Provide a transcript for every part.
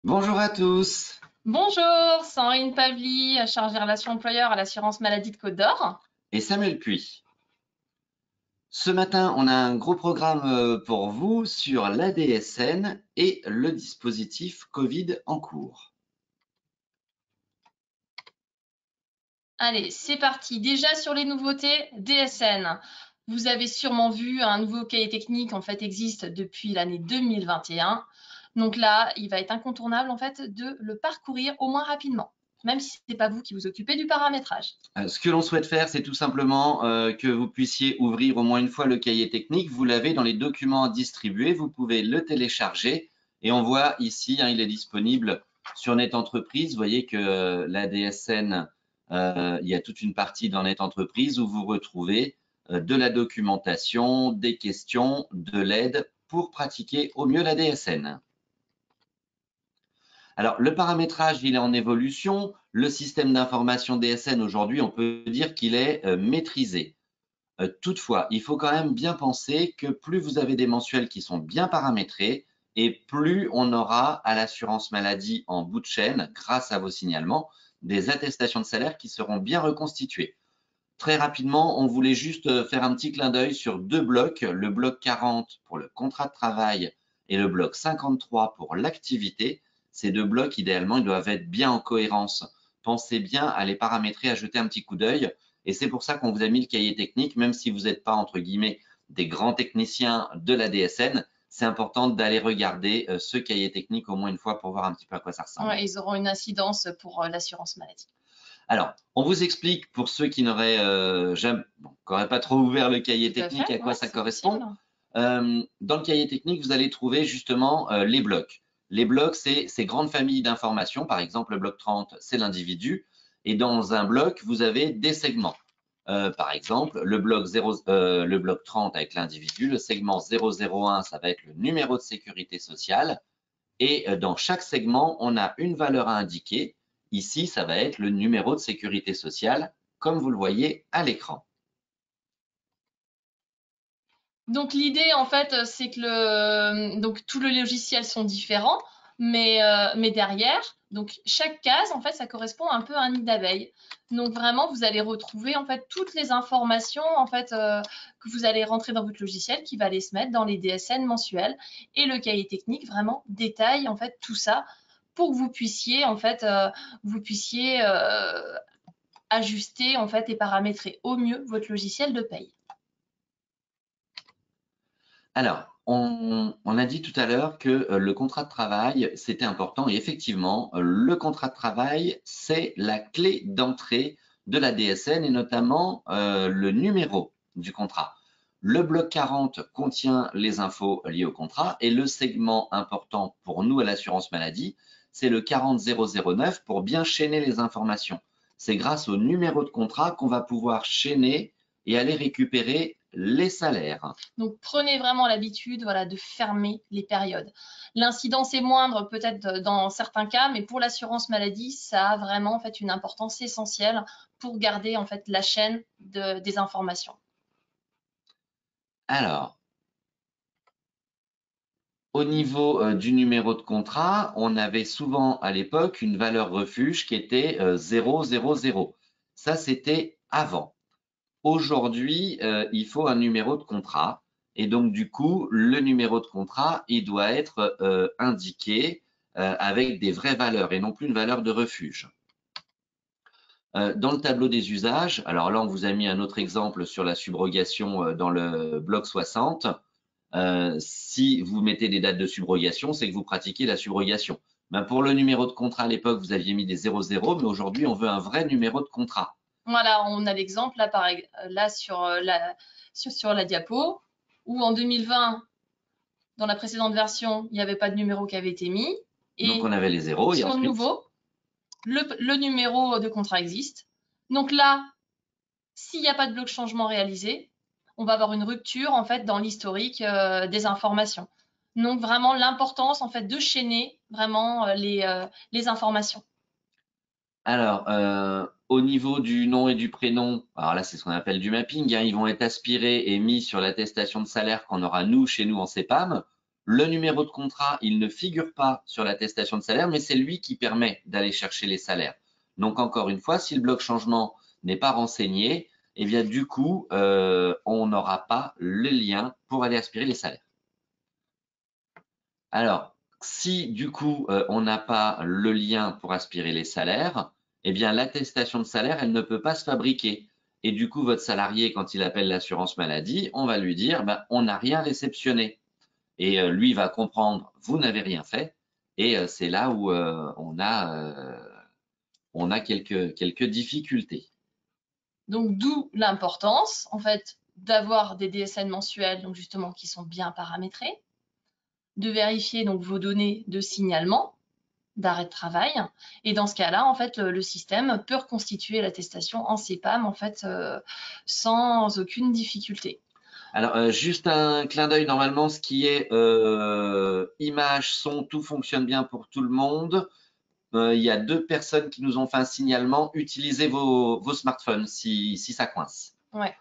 Bonjour à tous Bonjour, Sandrine Pavly, chargée relations employeurs à l'assurance maladie de Côte d'Or. et Samuel Puy. Ce matin, on a un gros programme pour vous sur l'ADSN et le dispositif Covid en cours. Allez, c'est parti. Déjà sur les nouveautés DSN. Vous avez sûrement vu un nouveau cahier technique en fait existe depuis l'année 2021. Donc là, il va être incontournable en fait de le parcourir au moins rapidement, même si ce n'est pas vous qui vous occupez du paramétrage. Ce que l'on souhaite faire, c'est tout simplement que vous puissiez ouvrir au moins une fois le cahier technique. Vous l'avez dans les documents distribués, vous pouvez le télécharger et on voit ici, il est disponible sur Net Entreprise. Vous voyez que l'ADSN, il y a toute une partie dans Net Entreprise où vous retrouvez de la documentation, des questions, de l'aide pour pratiquer au mieux l'ADSN. Alors, le paramétrage, il est en évolution. Le système d'information DSN, aujourd'hui, on peut dire qu'il est maîtrisé. Toutefois, il faut quand même bien penser que plus vous avez des mensuels qui sont bien paramétrés et plus on aura à l'assurance maladie en bout de chaîne, grâce à vos signalements, des attestations de salaire qui seront bien reconstituées. Très rapidement, on voulait juste faire un petit clin d'œil sur deux blocs, le bloc 40 pour le contrat de travail et le bloc 53 pour l'activité. Ces deux blocs, idéalement, ils doivent être bien en cohérence. Pensez bien à les paramétrer, à jeter un petit coup d'œil. Et c'est pour ça qu'on vous a mis le cahier technique, même si vous n'êtes pas, entre guillemets, des grands techniciens de la DSN, c'est important d'aller regarder ce cahier technique au moins une fois pour voir un petit peu à quoi ça ressemble. Ouais, ils auront une incidence pour l'assurance maladie. Alors, on vous explique pour ceux qui n'auraient pas trop ouvert le cahier Tout à technique fait, à quoi ouais, ça c'est possible. correspond. Dans le cahier technique, vous allez trouver justement les blocs. Les blocs, c'est ces grandes familles d'informations. Par exemple, le bloc 30, c'est l'individu. Et dans un bloc, vous avez des segments. Par exemple, le bloc 30 avec l'individu, le segment 001, ça va être le numéro de sécurité sociale. Et dans chaque segment, on a une valeur à indiquer. Ici, ça va être le numéro de sécurité sociale, comme vous le voyez à l'écran. Donc l'idée en fait, c'est que donc tous les logiciels sont différents, mais derrière, donc chaque case en fait, ça correspond un peu à un nid d'abeille. Donc vraiment, vous allez retrouver en fait toutes les informations en fait que vous allez rentrer dans votre logiciel, qui va aller se mettre dans les DSN mensuels, et le cahier technique vraiment détaille en fait tout ça pour que vous puissiez en fait ajuster en fait et paramétrer au mieux votre logiciel de paye. Alors, on a dit tout à l'heure que le contrat de travail, c'était important. Et effectivement, le contrat de travail, c'est la clé d'entrée de la DSN et notamment le numéro du contrat. Le bloc 40 contient les infos liées au contrat et le segment important pour nous à l'assurance maladie, c'est le 40009 pour bien chaîner les informations. C'est grâce au numéro de contrat qu'on va pouvoir chaîner et aller récupérer les salaires. Donc prenez vraiment l'habitude, voilà, de fermer les périodes. L'incidence est moindre peut-être dans certains cas, mais pour l'assurance maladie, ça a vraiment en fait une importance essentielle pour garder en fait la chaîne des informations. Alors, au niveau du numéro de contrat, on avait souvent à l'époque une valeur refuge qui était 000. Ça, c'était avant. Aujourd'hui, il faut un numéro de contrat. Et donc, du coup, le numéro de contrat, il doit être indiqué avec des vraies valeurs et non plus une valeur de refuge. Dans le tableau des usages, alors là, on vous a mis un autre exemple sur la subrogation dans le bloc 60. Si vous mettez des dates de subrogation, c'est que vous pratiquez la subrogation. Ben, pour le numéro de contrat à l'époque, vous aviez mis des 00, mais aujourd'hui, on veut un vrai numéro de contrat. Voilà, on a l'exemple là, là sur la diapo, où en 2020, dans la précédente version, il n'y avait pas de numéro qui avait été mis, Donc, et on avait les zéros et sur le ensuite, nouveau, le numéro de contrat existe. Donc là, s'il n'y a pas de bloc changement réalisé, on va avoir une rupture en fait dans l'historique des informations. Donc vraiment l'importance en fait de chaîner vraiment les informations. alors, au niveau du nom et du prénom, alors là, c'est ce qu'on appelle du mapping, hein, ils vont être aspirés et mis sur l'attestation de salaire qu'on aura nous, chez nous, en CEPAM. Le numéro de contrat, il ne figure pas sur l'attestation de salaire, mais c'est lui qui permet d'aller chercher les salaires. Donc, encore une fois, si le bloc changement n'est pas renseigné, eh bien, du coup, on n'aura pas le lien pour aller aspirer les salaires. Alors, si du coup, on n'a pas le lien pour aspirer les salaires, eh bien, l'attestation de salaire, elle ne peut pas se fabriquer. Et du coup, votre salarié, quand il appelle l'assurance maladie, on va lui dire, on n'a rien réceptionné. Et lui va comprendre, vous n'avez rien fait. Et c'est là où on a quelques difficultés. Donc, d'où l'importance, en fait, d'avoir des DSN mensuels, donc justement, qui sont bien paramétrés, de vérifier donc vos données de signalement, d'arrêt de travail. Et dans ce cas-là, en fait, le système peut reconstituer l'attestation en CPAM, en fait, sans aucune difficulté. Alors, juste un clin d'œil, normalement, ce qui est image, son, tout fonctionne bien pour tout le monde. Il y a 2 personnes qui nous ont fait un signalement. Utilisez vos smartphones si ça coince. Ouais.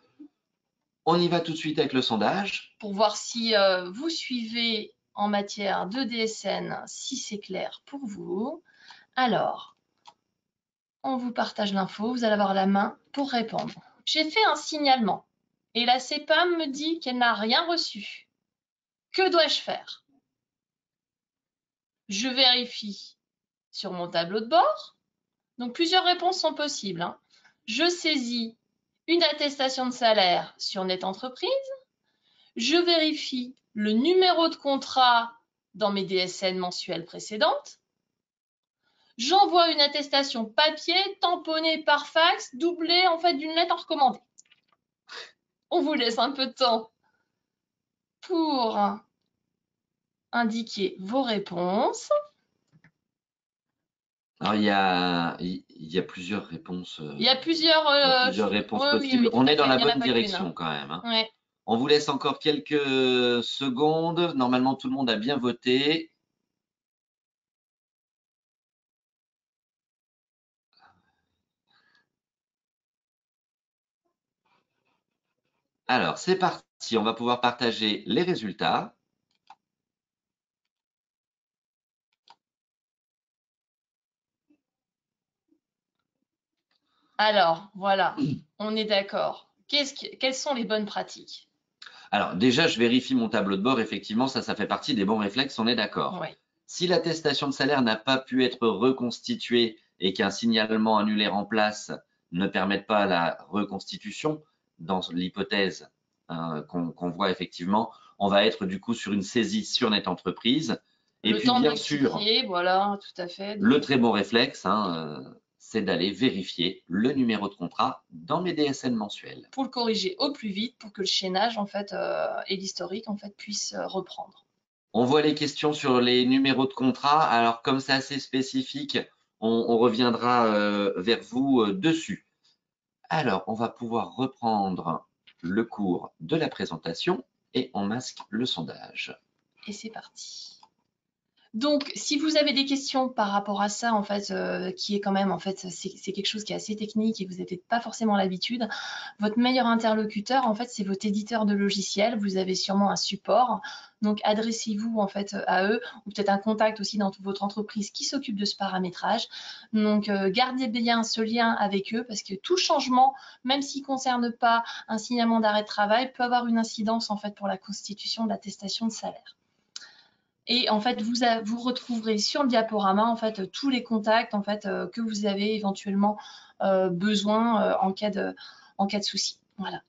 On y va tout de suite avec le sondage. Pour voir si vous suivez en matière de DSN, si c'est clair pour vous. Alors, on vous partage l'info, vous allez avoir la main pour répondre. J'ai fait un signalement et la CPAM me dit qu'elle n'a rien reçu. Que dois-je faire? Je vérifie sur mon tableau de bord. Donc, plusieurs réponses sont possibles. Je saisis une attestation de salaire sur Net Entreprise. Je vérifie le numéro de contrat dans mes DSN mensuelles précédentes. J'envoie une attestation papier tamponnée par fax, doublée en fait d'une lettre recommandée. On vous laisse un peu de temps pour indiquer vos réponses. Alors, il y a plusieurs réponses. Il y a plusieurs, réponses possibles. Oui, on est dans la il y en a bonne pas qu'une, direction quand même. Ouais. On vous laisse encore quelques secondes. Normalement, tout le monde a bien voté. Alors, c'est parti. On va pouvoir partager les résultats. Alors, voilà, on est d'accord. Quelles sont les bonnes pratiques? Alors, déjà, je vérifie mon tableau de bord. Effectivement, ça fait partie des bons réflexes. On est d'accord. Ouais. Si l'attestation de salaire n'a pas pu être reconstituée et qu'un signalement annulé en place ne permette pas la reconstitution, dans l'hypothèse qu'on voit effectivement, on va être du coup sur une saisie sur Net Entreprise. Et puis bien sûr, voilà, tout à fait. le très bon réflexe, c'est d'aller vérifier le numéro de contrat dans mes DSN mensuels. Pour le corriger au plus vite, pour que le chaînage en fait et l'historique en fait puissent reprendre. On voit les questions sur les numéros de contrat. Alors, comme c'est assez spécifique, on reviendra vers vous dessus. Alors, on va pouvoir reprendre le cours de la présentation et on masque le sondage. Et c'est parti. Donc, si vous avez des questions par rapport à ça, en fait, qui est quand même, en fait, c'est quelque chose qui est assez technique et vous n'avez pas forcément l'habitude, votre meilleur interlocuteur, en fait, c'est votre éditeur de logiciel. Vous avez sûrement un support. Donc, adressez-vous, en fait, à eux ou peut-être un contact aussi dans votre entreprise qui s'occupe de ce paramétrage. Donc, gardez bien ce lien avec eux parce que tout changement, même s'il ne concerne pas un signalement d'arrêt de travail, peut avoir une incidence, en fait, pour la constitution de l'attestation de salaire. Et en fait, vous retrouverez sur le diaporama en fait tous les contacts en fait que vous avez éventuellement besoin en cas de souci. Voilà.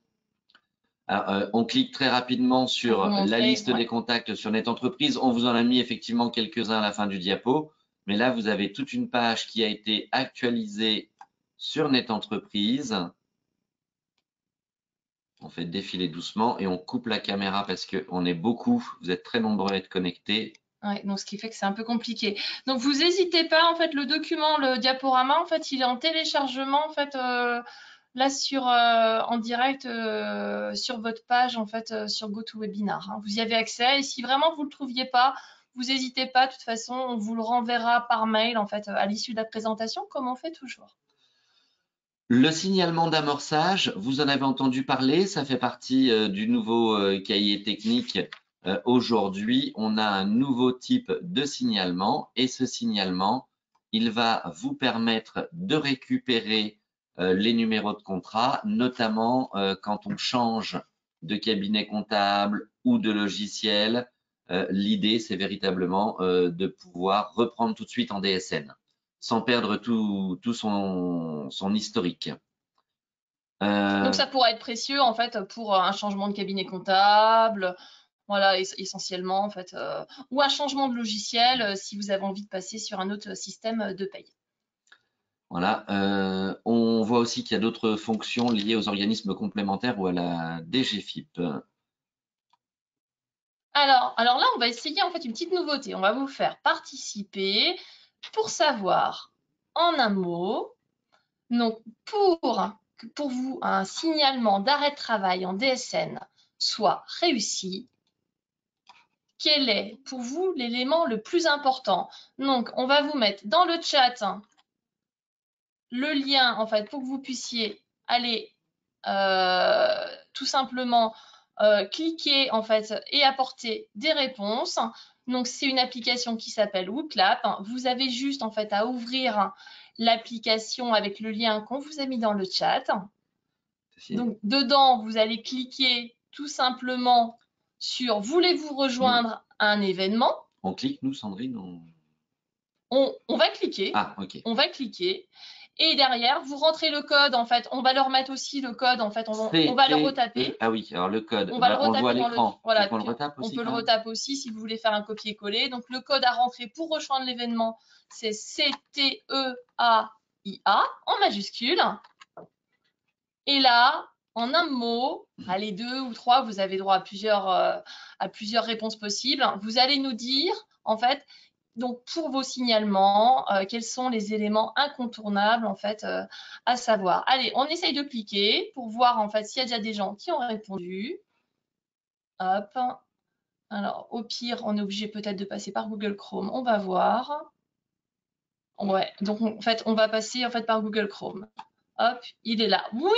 Alors, on clique très rapidement sur la liste des contacts sur Net Entreprise. On vous en a mis effectivement quelques-uns à la fin du diapo. Mais là, vous avez toute une page qui a été actualisée sur Net Entreprise. On fait défiler doucement et on coupe la caméra parce qu'on est beaucoup. Vous êtes très nombreux à être connectés. Ouais, donc ce qui fait que c'est un peu compliqué. Donc vous n'hésitez pas, en fait, le document, le diaporama, en fait, il est en téléchargement, en fait, là en direct sur votre page, en fait, sur GoToWebinar. Vous y avez accès. Et si vraiment vous ne le trouviez pas, vous n'hésitez pas. De toute façon, on vous le renverra par mail, en fait, à l'issue de la présentation, comme on fait toujours. Le signalement d'amorçage, vous en avez entendu parler, ça fait partie du nouveau cahier technique aujourd'hui, on a un nouveau type de signalement et ce signalement, il va vous permettre de récupérer les numéros de contrat, notamment quand on change de cabinet comptable ou de logiciel. L'idée, c'est véritablement de pouvoir reprendre tout de suite en DSN, sans perdre tout son historique. Donc ça pourrait être précieux en fait pour un changement de cabinet comptable, voilà, essentiellement en fait, ou un changement de logiciel si vous avez envie de passer sur un autre système de paye. Voilà. On voit aussi qu'il y a d'autres fonctions liées aux organismes complémentaires ou à la DGFiP. Alors là, on va essayer en fait une petite nouveauté. On va vous faire participer pour savoir en un mot. Donc pour vous un signalement d'arrêt de travail en DSN soit réussi, quel est pour vous l'élément le plus important? Donc on va vous mettre dans le chat le lien en fait pour que vous puissiez aller tout simplement cliquer en fait et apporter des réponses. Donc c'est une application qui s'appelle WooClap. Vous avez juste en fait à ouvrir l'application avec le lien qu'on vous a mis dans le chat. Donc dedans vous allez cliquer tout simplement sur voulez-vous rejoindre un événement. On clique nous, Sandrine? On va cliquer. Ah, ok. On va cliquer. Et derrière, vous rentrez le code, en fait, on va leur mettre aussi le code, en fait, on va le retaper. Ah oui, alors le code, on va le on le voit à retaper l'écran. Voilà, on le retape aussi. on peut le retaper aussi si vous voulez faire un copier-coller. Donc le code à rentrer pour rejoindre l'événement, c'est CTEAIA en majuscule. Et là, en un mot, allez 2 ou 3, vous avez droit à plusieurs réponses possibles. Vous allez nous dire, en fait, donc pour vos signalements, quels sont les éléments incontournables en fait à savoir. Allez, on essaye de cliquer pour voir en fait s'il y a déjà des gens qui ont répondu. Hop. Alors au pire, on est obligé peut-être de passer par Google Chrome. On va voir. Ouais, donc en fait, on va passer en fait par Google Chrome. Hop, il est là. Oui,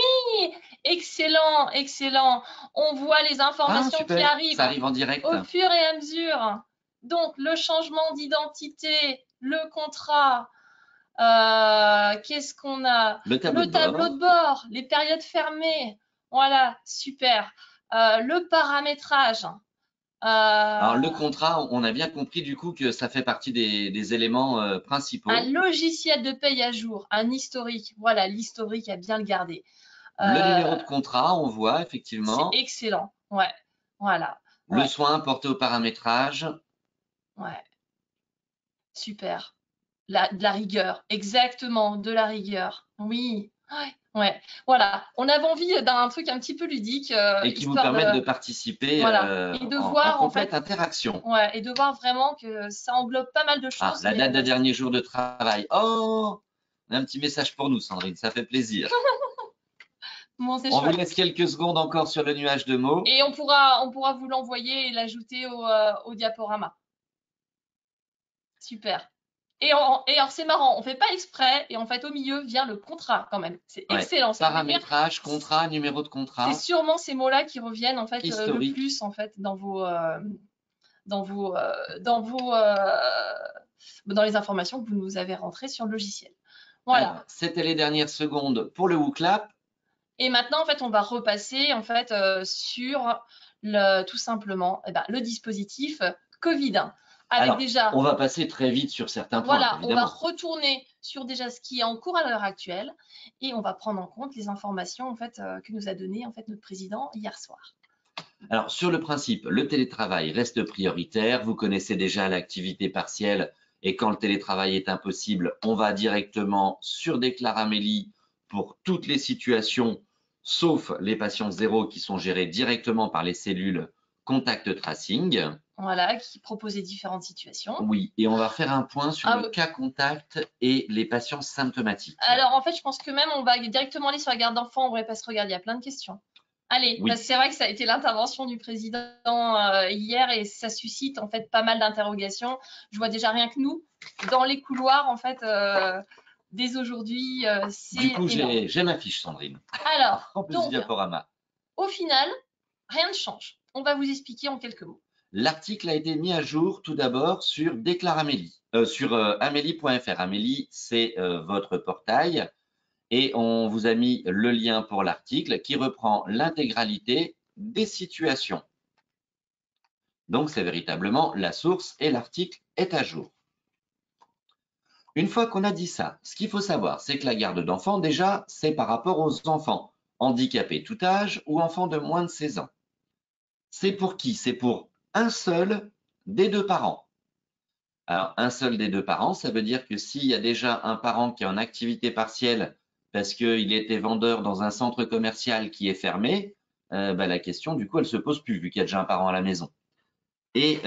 excellent, excellent. On voit les informations qui arrivent. Ça arrive en direct. Au fur et à mesure. Donc, le changement d'identité, le contrat, qu'est-ce qu'on a? Le tableau de bord, les périodes fermées. Voilà, super. Le paramétrage. Alors, le contrat, on a bien compris du coup que ça fait partie des éléments principaux. Un logiciel de paye à jour, un historique. Voilà, l'historique à bien le garder. Le numéro de contrat, on voit effectivement. C'est excellent. Ouais, voilà. Le soin porté au paramétrage. Ouais, super. De la rigueur, exactement, de la rigueur. Oui, ouais. Voilà, on avait envie d'un truc un petit peu ludique. Et qui vous permettent de participer et de voir, en complète interaction. Ouais, et de voir vraiment que ça englobe pas mal de choses. La date de dernier jour de travail. Oh, un petit message pour nous, Sandrine, ça fait plaisir. Bon, on vous laisse quelques secondes encore sur le nuage de mots. Et on pourra vous l'envoyer et l'ajouter au diaporama. Super. Et alors c'est marrant, on fait pas exprès et en fait au milieu vient le contrat quand même. C'est excellent. Paramétrage, contrat, numéro de contrat. C'est sûrement ces mots-là qui reviennent en fait le plus en fait dans les informations que vous nous avez rentrées sur le logiciel. Voilà. C'était les dernières secondes pour le WooClap. Et maintenant en fait on va repasser en fait sur tout simplement le dispositif Covid. Alors, on va passer très vite sur certains points. Voilà, évidemment. On va retourner sur déjà ce qui est en cours à l'heure actuelle et on va prendre en compte les informations en fait, que nous a données en fait, notre président hier soir. Alors, sur le principe, le télétravail reste prioritaire. Vous connaissez déjà l'activité partielle et quand le télétravail est impossible, on va directement sur Déclare Amélie pour toutes les situations, sauf les patients zéro qui sont gérés directement par les cellules contact tracing. Voilà, qui proposait différentes situations. Oui, et on va faire un point sur le cas contact et les patients symptomatiques. Alors, en fait, je pense que même on va directement aller sur la garde d'enfants, on ne devrait pas se regarder, il y a plein de questions. Allez, parce que c'est vrai que ça a été l'intervention du président hier et ça suscite en fait pas mal d'interrogations. Je vois déjà rien que nous, dans les couloirs, en fait, dès aujourd'hui, c'est du coup, j'ai ma fiche, Sandrine. Alors, en plus du diaporama. Au final, rien ne change. On va vous expliquer en quelques mots. L'article a été mis à jour tout d'abord sur Déclare Amélie, sur amélie.fr. Amélie, c'est votre portail et on vous a mis le lien pour l'article qui reprend l'intégralité des situations. Donc, c'est véritablement la source et l'article est à jour. Une fois qu'on a dit ça, ce qu'il faut savoir, c'est que la garde d'enfants, déjà, c'est par rapport aux enfants handicapés tout âge ou enfants de moins de 16 ans. C'est pour qui? C'est pour un seul des deux parents. Alors, un seul des deux parents, ça veut dire que s'il y a déjà un parent qui est en activité partielle parce qu'il était vendeur dans un centre commercial qui est fermé, la question, du coup, elle se pose plus vu qu'il y a déjà un parent à la maison. Et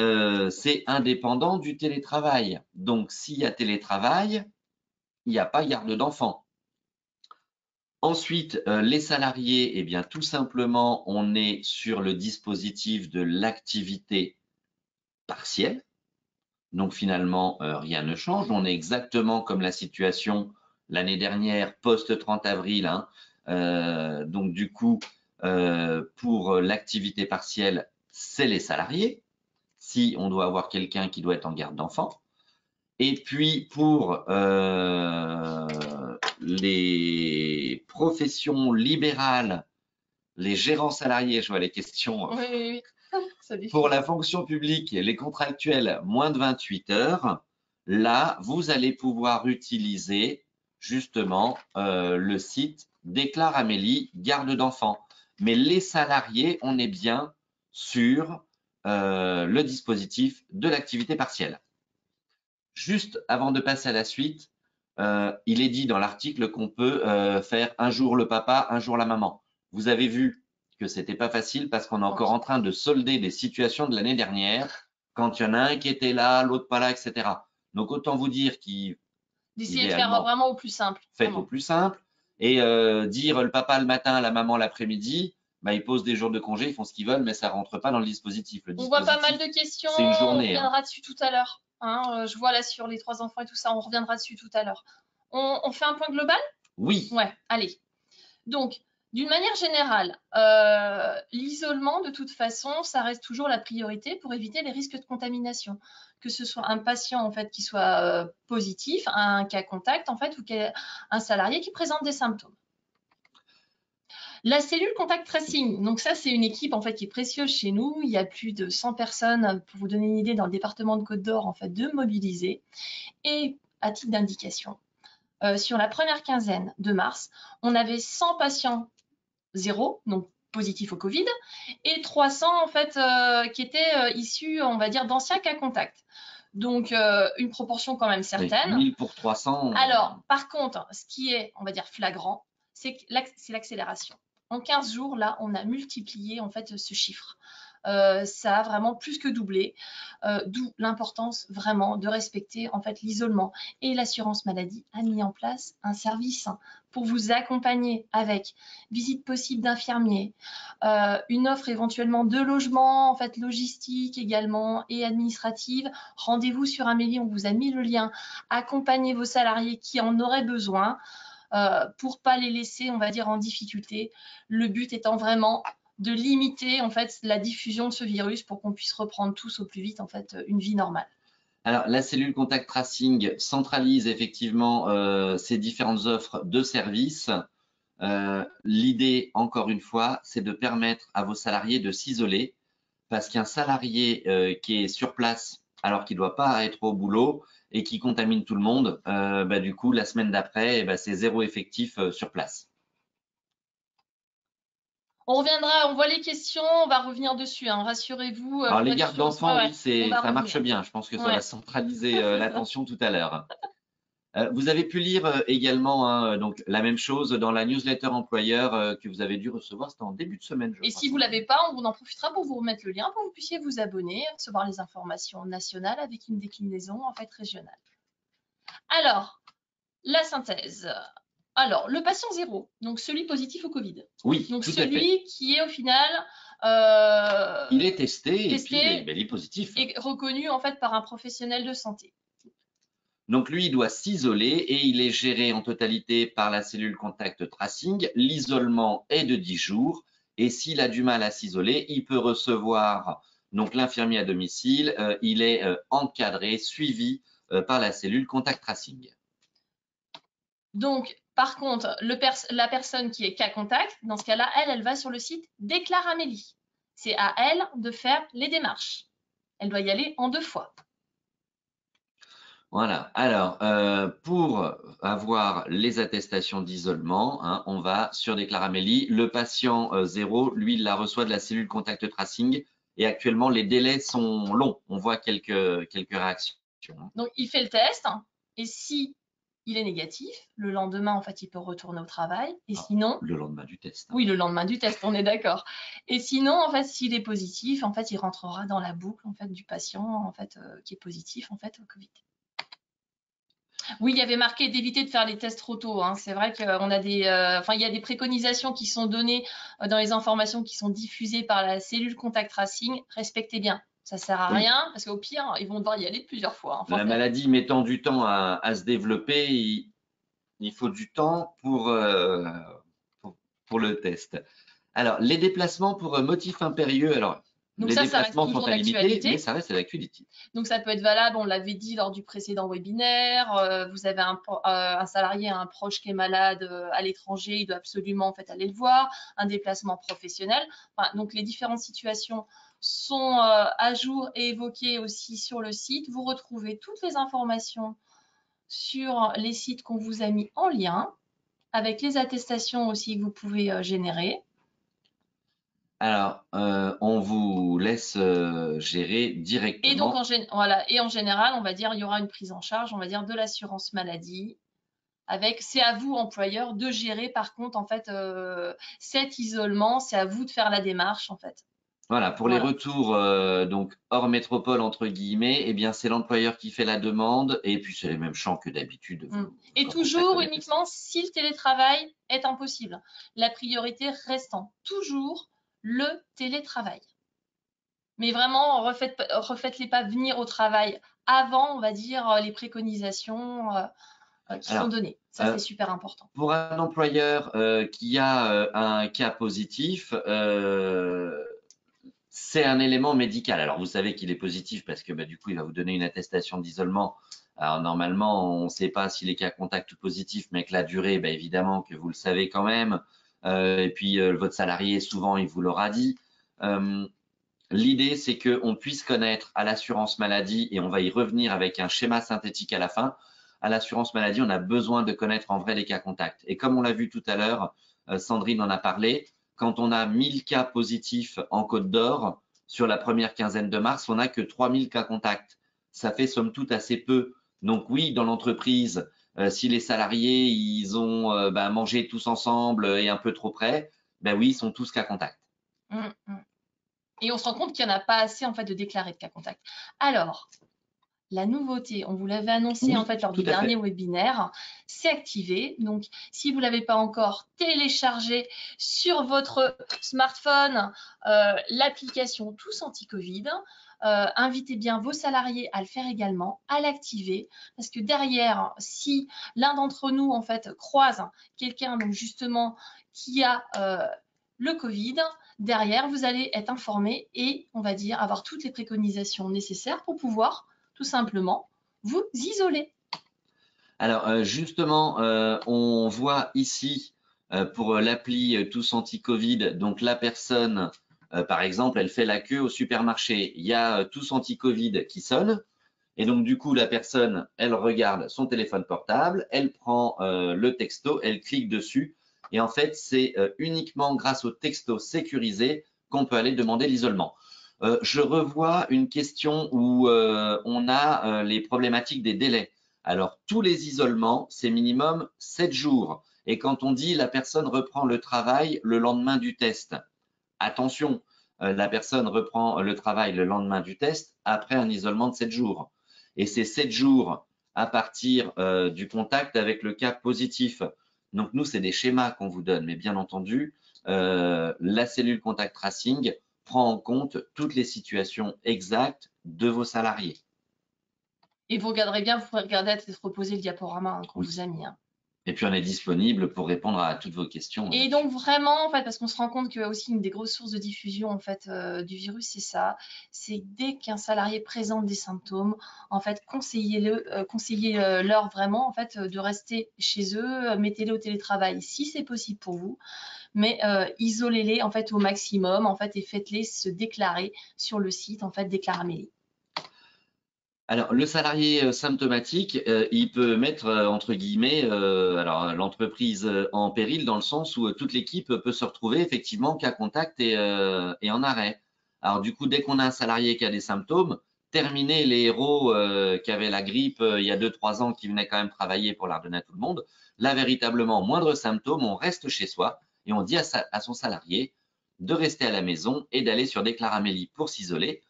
c'est indépendant du télétravail. Donc, s'il y a télétravail, il n'y a pas garde d'enfants. Ensuite, les salariés, eh bien, tout simplement, on est sur le dispositif de l'activité partielle. Donc, finalement, rien ne change. On est exactement comme la situation l'année dernière, post-30 avril. Hein. Donc, du coup, pour l'activité partielle, c'est les salariés. Si on doit avoir quelqu'un qui doit être en garde d'enfants. Et puis, pour les professions libérales, les gérants salariés, je vois les questions. Oui. Pour la fonction publique, les contractuels, moins de 28 heures, là, vous allez pouvoir utiliser justement le site Déclare Amélie, garde d'enfants. Mais les salariés, on est bien sur le dispositif de l'activité partielle. Juste avant de passer à la suite, il est dit dans l'article qu'on peut faire un jour le papa, un jour la maman. Vous avez vu que c'était pas facile parce qu'on est encore en train de solder des situations de l'année dernière quand il y en a un qui était là, l'autre pas là, etc. Donc autant vous dire d'essayer de faire vraiment au plus simple. Faites au plus simple et dire le papa le matin, la maman l'après-midi. Ils posent des jours de congé, ils font ce qu'ils veulent, mais ça ne rentre pas dans le dispositif. On voit pas mal de questions, c'est une journée, on reviendra dessus tout à l'heure. Hein. Je vois là sur les 3 enfants et tout ça, on reviendra dessus tout à l'heure. On fait un point global? Oui. Ouais, allez. Donc, d'une manière générale, l'isolement, de toute façon, ça reste toujours la priorité pour éviter les risques de contamination. Que ce soit un patient en fait qui soit positif, un cas contact en fait, ou un salarié qui présente des symptômes. La cellule contact tracing, donc ça c'est une équipe en fait qui est précieuse chez nous. Il y a plus de 100 personnes, pour vous donner une idée, dans le département de Côte-d'Or en fait de mobiliser. Et à titre d'indication, sur la première quinzaine de mars, on avait 100 patients zéro, donc positifs au Covid, et 300 en fait qui étaient issus, on va dire, d'anciens cas contacts. Donc une proportion quand même certaine. 1000 pour 300. Alors, par contre, ce qui est, on va dire, flagrant, c'est l'accélération. En 15 jours, là, on a multiplié en fait ce chiffre. Ça a vraiment plus que doublé, d'où l'importance vraiment de respecter en fait l'isolement. Et l'assurance maladie a mis en place un service pour vous accompagner avec visite possible d'infirmiers, une offre éventuellement de logement, en fait logistique également et administrative. Rendez-vous sur Amélie, on vous a mis le lien. Accompagnez vos salariés qui en auraient besoin pour pas les laisser, on va dire, en difficulté. Le but étant vraiment de limiter en fait la diffusion de ce virus pour qu'on puisse reprendre tous au plus vite en fait une vie normale. Alors, la cellule contact tracing centralise effectivement ces différentes offres de services. L'idée, encore une fois, c'est de permettre à vos salariés de s'isoler parce qu'un salarié qui est sur place alors qu'il ne doit pas être au boulot et qui contamine tout le monde, du coup, la semaine d'après, c'est 0 effectif sur place. On reviendra, on voit les questions, on va revenir dessus, hein, rassurez-vous. Alors, les gardes d'enfants, oui, ça marche bien. Je pense que ça va centraliser l'attention tout à l'heure. Vous avez pu lire également donc, la même chose dans la newsletter employeur que vous avez dû recevoir, c'était en début de semaine. Et si vous ne l'avez pas, on en profitera pour vous remettre le lien pour que vous puissiez vous abonner, recevoir les informations nationales avec une déclinaison en fait régionale. Alors, la synthèse. Alors, le patient zéro, donc celui positif au Covid. Oui, donc tout celui à fait. qui est au final il est testé et puis il est positif. Et reconnu en fait par un professionnel de santé. Donc lui, il doit s'isoler et il est géré en totalité par la cellule contact tracing. L'isolement est de 10 jours et s'il a du mal à s'isoler, il peut recevoir Donc, l'infirmier à domicile, il est encadré, suivi par la cellule contact tracing. Donc, par contre, la personne qui est cas contact, dans ce cas-là, elle va sur le site Déclare Amélie. C'est à elle de faire les démarches. Elle doit y aller en 2 fois. Voilà. Alors, pour avoir les attestations d'isolement, hein, on va sur Déclare Amélie. Le patient 0, lui, il la reçoit de la cellule contact tracing. Et actuellement, les délais sont longs. On voit quelques réactions. Donc, il fait le test. Et si il est négatif, le lendemain, en fait, il peut retourner au travail. Et sinon… Le lendemain du test. Oui, le lendemain du test, on est d'accord. Et sinon, en fait, s'il est positif, en fait, il rentrera dans la boucle, en fait, du patient, en fait, qui est positif, en fait, au Covid. Oui, il y avait marqué d'éviter de faire les tests trop tôt, hein. C'est vrai qu'on a il y a des préconisations qui sont données dans les informations qui sont diffusées par la cellule contact tracing. Respectez bien. Ça sert à rien parce qu'au pire, ils vont devoir y aller plusieurs fois. La maladie mettant du temps à se développer, il faut du temps pour le test. Alors, les déplacements pour motifs impérieux, alors, donc les ça reste déplacements toujours sont à limiter, mais ça reste à l'actualité. Donc ça peut être valable, on l'avait dit lors du précédent webinaire, vous avez un salarié, un proche qui est malade à l'étranger, il doit absolument en fait aller le voir, un déplacement professionnel. Enfin, donc les différentes situations sont à jour et évoquées aussi sur le site. Vous retrouvez toutes les informations sur les sites qu'on vous a mis en lien, avec les attestations aussi que vous pouvez générer. Alors, on vous laisse gérer directement. Et donc, en général, on va dire, il y aura une prise en charge, on va dire, de l'assurance maladie. C'est à vous, employeur, de gérer, par contre, en fait, cet isolement, c'est à vous de faire la démarche, en fait. Voilà, pour les retours donc hors métropole entre guillemets, eh bien c'est l'employeur qui fait la demande et puis c'est les mêmes champs que d'habitude. Et toujours uniquement si le télétravail est impossible. La priorité restant toujours le télétravail. Mais vraiment, refaites-les pas venir au travail avant, on va dire, les préconisations qui sont données. Ça, c'est super important. Pour un employeur qui a un cas positif, c'est un élément médical. Alors, vous savez qu'il est positif parce que du coup, il va vous donner une attestation d'isolement. Alors, normalement, on ne sait pas s'il est cas contact ou positif, mais que la durée, évidemment que vous le savez quand même. Et puis, votre salarié, souvent, il vous l'aura dit. L'idée, c'est qu'on puisse connaître à l'assurance maladie, et on va y revenir avec un schéma synthétique à la fin. À l'assurance maladie, on a besoin de connaître en vrai les cas contacts. Et comme on l'a vu tout à l'heure, Sandrine en a parlé, quand on a 1000 cas positifs en Côte d'Or, sur la première quinzaine de mars, on n'a que 3000 cas contacts. Ça fait somme toute assez peu. Donc oui, dans l'entreprise, si les salariés ils ont mangé tous ensemble et un peu trop près, oui, ils sont tous cas contacts. Et on se rend compte qu'il n'y en a pas assez en fait de déclarés de cas contact. Alors, la nouveauté, on vous l'avait annoncé en fait lors du dernier webinaire, c'est activé. Donc, si vous ne l'avez pas encore téléchargé sur votre smartphone, l'application Tous Anti-Covid, invitez bien vos salariés à le faire également, à l'activer, parce que derrière, si l'un d'entre nous en fait croise quelqu'un donc justement qui a le Covid, derrière, vous allez être informé et, on va dire, avoir toutes les préconisations nécessaires pour pouvoir, tout simplement, vous isoler. Alors, justement, on voit ici, pour l'appli Tous Anti-Covid, donc la personne, par exemple, elle fait la queue au supermarché. Il y a Tous Anti-Covid qui sonne. Et donc, du coup, la personne, elle regarde son téléphone portable, elle prend le texto, elle clique dessus. Et en fait, c'est uniquement grâce au texto sécurisé qu'on peut aller demander l'isolement. Je revois une question où on a les problématiques des délais. Alors, tous les isolements, c'est minimum 7 jours. Et quand on dit la personne reprend le travail le lendemain du test, attention, la personne reprend le travail le lendemain du test après un isolement de 7 jours. Et c'est 7 jours à partir du contact avec le cas positif. Donc, nous, c'est des schémas qu'on vous donne, mais bien entendu, la cellule contact tracing prend en compte toutes les situations exactes de vos salariés. Et vous regarderez bien, vous pourrez regarder à tête reposée le diaporama qu'on vous a mis. Et puis, on est disponible pour répondre à toutes vos questions. Et donc vraiment, en fait, parce qu'on se rend compte que aussi une des grosses sources de diffusion en fait du virus, c'est ça, c'est dès qu'un salarié présente des symptômes, en fait, conseillez-leur vraiment en fait de rester chez eux, mettez-les au télétravail si c'est possible pour vous, mais isolez-les en fait au maximum en fait et faites-les se déclarer sur le site en fait Déclaramélie. Alors, le salarié symptomatique, il peut mettre, entre guillemets, alors l'entreprise en péril dans le sens où toute l'équipe peut se retrouver effectivement cas contact et en arrêt. Alors du coup, dès qu'on a un salarié qui a des symptômes, terminer les héros qui avaient la grippe il y a 2-3 ans, qui venaient quand même travailler pour la redonner à tout le monde. Là, véritablement, moindre symptôme, on reste chez soi et on dit à son salarié de rester à la maison et d'aller sur Déclaramélie pour s'isoler.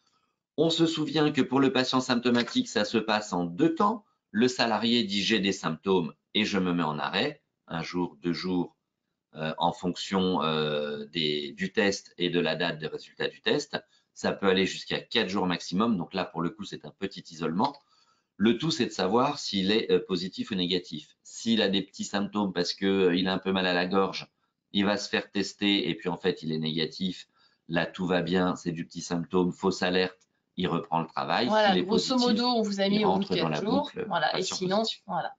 On se souvient que pour le patient symptomatique, ça se passe en 2 temps. Le salarié dit j'ai des symptômes et je me mets en arrêt, 1 jour, 2 jours, en fonction du test et de la date des résultats du test. Ça peut aller jusqu'à 4 jours maximum. Donc là, pour le coup, c'est un petit isolement. Le tout, c'est de savoir s'il est positif ou négatif. S'il a des petits symptômes parce qu'il a un peu mal à la gorge, il va se faire tester et puis en fait, il est négatif. Là, tout va bien, c'est du petit symptôme, fausse alerte, il reprend le travail. Voilà, S'il est grosso positif, modo, on vous a il mis au bout de rentre dans 4 la jours. boucle Voilà, et patient sinon, positif. voilà.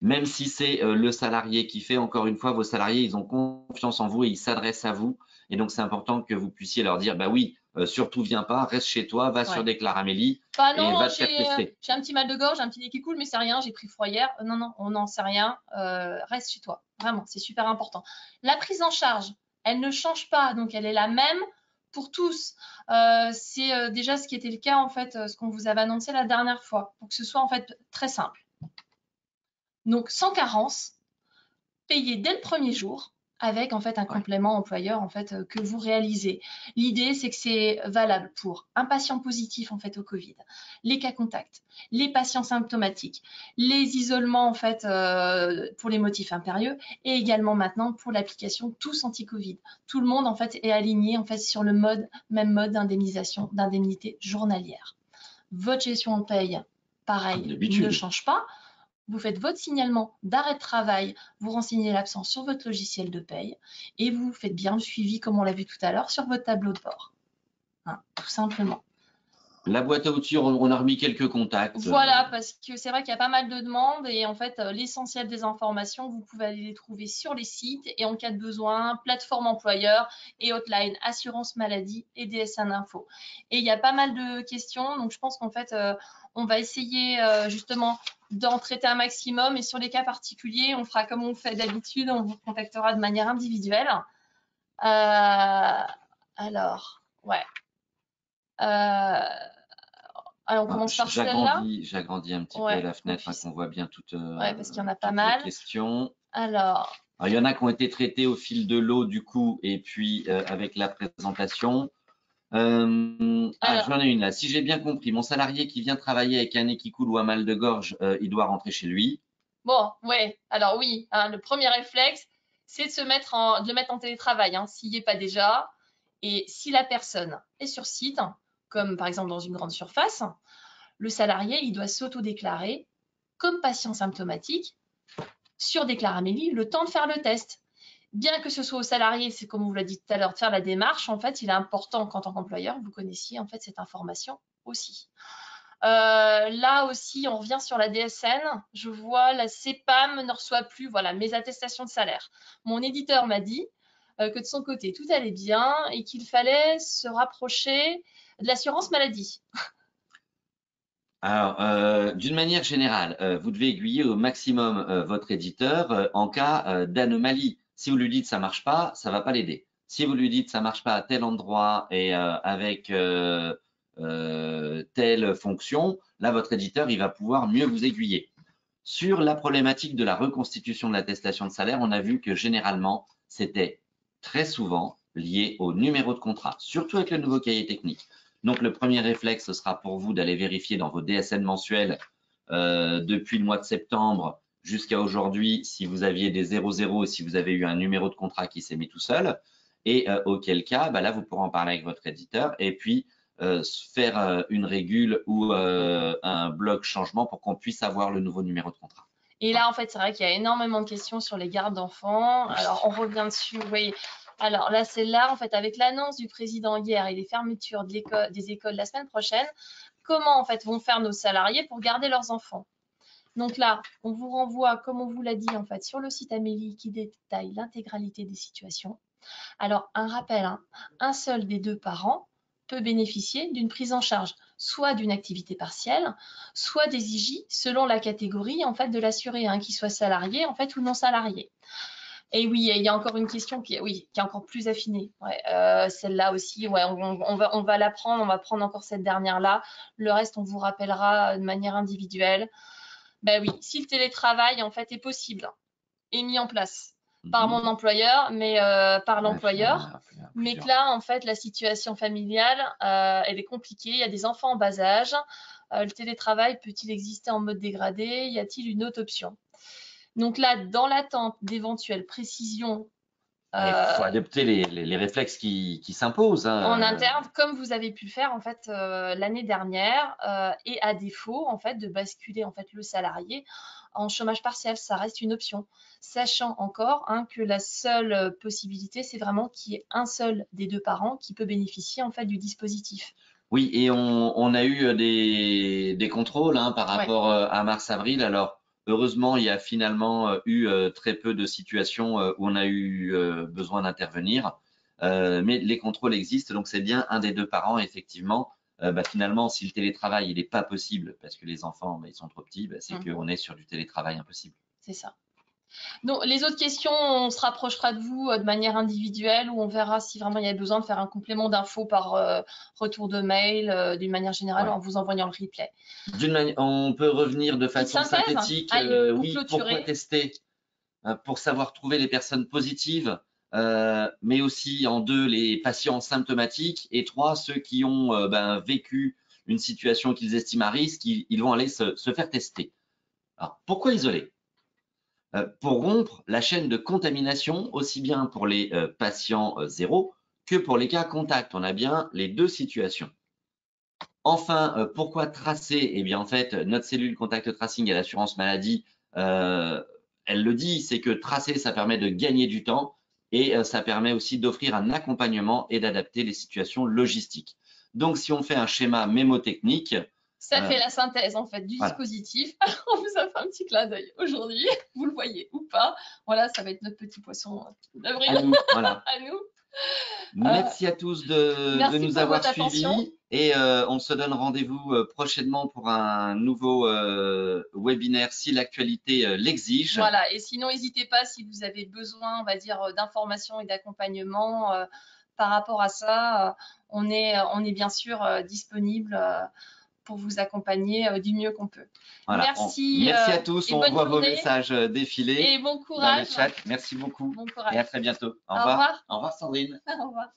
Même si c'est le salarié qui fait, encore une fois, vos salariés, ils ont confiance en vous et ils s'adressent à vous. Et donc, c'est important que vous puissiez leur dire, bah oui, surtout viens pas, reste chez toi, va sur Ouais. Déclaramélie Bah et non, va te faire tester. j'ai un petit mal de gorge, un petit nez qui coule, mais c'est rien, j'ai pris froid hier. Non, non, on n'en sait rien. Reste chez toi. Vraiment, c'est super important. La prise en charge, elle ne change pas, donc elle est la même pour tous. C'est déjà ce qui était le cas, en fait, ce qu'on vous avait annoncé la dernière fois, pour que ce soit en fait très simple. Donc, sans carence, payé dès le premier jour avec en fait un complément employeur en fait que vous réalisez. L'idée c'est que c'est valable pour un patient positif en fait au Covid, les cas contacts, les patients symptomatiques, les isolements en fait pour les motifs impérieux et également maintenant pour l'application tous anti-Covid. Tout le monde en fait est aligné en fait sur le même mode d'indemnisation, d'indemnité journalière. Votre gestion en paye, pareil, ne change pas. Vous faites votre signalement d'arrêt de travail, vous renseignez l'absence sur votre logiciel de paye et vous faites bien le suivi, comme on l'a vu tout à l'heure, sur votre tableau de bord. Hein, tout simplement. La boîte à outils, on a remis quelques contacts. Voilà, parce que c'est vrai qu'il y a pas mal de demandes et en fait, l'essentiel des informations, vous pouvez aller les trouver sur les sites et en cas de besoin, plateforme employeur et hotline assurance maladie et DSN Info. Et il y a pas mal de questions, donc je pense qu'en fait, on va essayer justement d'en traiter un maximum et sur les cas particuliers, on fera comme on fait d'habitude, on vous contactera de manière individuelle. Alors, ouais. Alors, on commence par celle-là. J'agrandis un petit peu Ouais, la fenêtre, qu'on voit bien toutes, ouais, parce qu'il y en a pas toutes mal. les questions. Alors, il y en a qui ont été traitées au fil de l'eau, du coup, et puis avec la présentation. J'en ai une là. Si j'ai bien compris, mon salarié qui vient travailler avec un nez qui coule ou un mal de gorge, il doit rentrer chez lui. Bon, ouais. Alors oui, hein, le premier réflexe, c'est de le mettre en télétravail, hein, s'il n'y est pas déjà. Et si la personne est sur site, comme par exemple dans une grande surface, le salarié, il doit s'auto-déclarer comme patient symptomatique sur Déclaramélie le temps de faire le test. Bien que ce soit au salarié, c'est comme on vous l'a dit tout à l'heure, de faire la démarche, en fait, il est important qu'en tant qu'employeur, vous connaissiez en fait cette information aussi. Là aussi, on revient sur la DSN. Je vois la CEPAM ne reçoit plus voilà, mes attestations de salaire. Mon éditeur m'a dit que de son côté, tout allait bien et qu'il fallait se rapprocher de l'assurance maladie. Alors, d'une manière générale, vous devez aiguiller au maximum votre éditeur en cas d'anomalie. Si vous lui dites ça marche pas, ça va pas l'aider. Si vous lui dites ça marche pas à tel endroit et avec telle fonction, là votre éditeur il va pouvoir mieux vous aiguiller. Sur la problématique de la reconstitution de l'attestation de salaire, on a vu que généralement c'était très souvent lié au numéro de contrat, surtout avec le nouveau cahier technique. Donc, le premier réflexe, ce sera pour vous d'aller vérifier dans vos DSN mensuels depuis le mois de septembre jusqu'à aujourd'hui si vous aviez des 00 et si vous avez eu un numéro de contrat qui s'est mis tout seul. Et auquel cas, là, vous pourrez en parler avec votre éditeur et puis faire une régule ou un bloc changement pour qu'on puisse avoir le nouveau numéro de contrat. Et là, en fait, c'est vrai qu'il y a énormément de questions sur les gardes d'enfants. Alors, on revient dessus, vous voyez. Alors là, c'est là, en fait, avec l'annonce du président hier et les fermetures des écoles la semaine prochaine, comment, en fait, vont faire nos salariés pour garder leurs enfants? Donc là, on vous renvoie, comme on vous l'a dit, en fait, sur le site Amélie qui détaille l'intégralité des situations. Alors, un rappel, hein, un seul des deux parents peut bénéficier d'une prise en charge, soit d'une activité partielle, soit des IJ selon la catégorie en fait de l'assuré, hein, qu'il soit salarié en fait ou non salarié. Et oui, il y a encore une question qui est encore plus affinée. Ouais, celle-là aussi, ouais, on va la prendre, on va prendre encore cette dernière-là. Le reste, on vous rappellera de manière individuelle. Ben oui, si le télétravail en fait est possible, est mis en place par mon employeur, mais par l'employeur. Mais que là, en fait, la situation familiale, elle est compliquée. Il y a des enfants en bas âge. Le télétravail peut-il exister en mode dégradé? Y a-t-il une autre option? Donc là, dans l'attente d'éventuelles précisions il faut adopter les réflexes qui s'imposent. Hein. En interne, comme vous avez pu le faire en fait l'année dernière, et à défaut en fait de basculer en fait le salarié en chômage partiel, ça reste une option, sachant encore hein, que la seule possibilité, c'est vraiment qu'il y ait un seul des deux parents qui peut bénéficier en fait du dispositif. Oui, et on a eu des contrôles hein, par rapport à mars-avril. Alors, heureusement, il y a finalement eu très peu de situations où on a eu besoin d'intervenir. Mais les contrôles existent, donc c'est bien un des deux parents, effectivement. Finalement, si le télétravail il n'est pas possible parce que les enfants ils sont trop petits, c'est qu'on est sur du télétravail impossible. C'est ça. Donc, les autres questions, on se rapprochera de vous de manière individuelle ou on verra si vraiment il y a besoin de faire un complément d'infos par retour de mail d'une manière générale en vous envoyant le replay. On peut revenir de façon synthétique. Oui, pourquoi tester? Pour savoir trouver les personnes positives, mais aussi en 2, les patients symptomatiques et 3, ceux qui ont vécu une situation qu'ils estiment à risque, ils vont aller se faire tester. Alors, pourquoi isoler? Pour rompre la chaîne de contamination, aussi bien pour les patients zéro que pour les cas contacts. On a bien les deux situations. Enfin, pourquoi tracer? Eh bien, en fait, notre cellule contact tracing à l'assurance maladie, elle le dit, c'est que tracer, ça permet de gagner du temps et ça permet aussi d'offrir un accompagnement et d'adapter les situations logistiques. Donc, si on fait un schéma mémotechnique, ça fait la synthèse en fait du dispositif. On vous a fait un petit clin d'œil aujourd'hui, vous le voyez ou pas. Voilà, ça va être notre petit poisson d'avril. À nous, voilà. À nous. Merci à tous de nous avoir suivis et on se donne rendez-vous prochainement pour un nouveau webinaire si l'actualité l'exige. Voilà, et sinon n'hésitez pas si vous avez besoin, on va dire, d'informations et d'accompagnement par rapport à ça. On est bien sûr disponible pour vous accompagner du mieux qu'on peut. Voilà. Merci à tous, on voit vos messages défiler et bon courage dans le chat. Merci beaucoup bon courage. et à très bientôt. Au revoir. Au revoir Sandrine. Au revoir.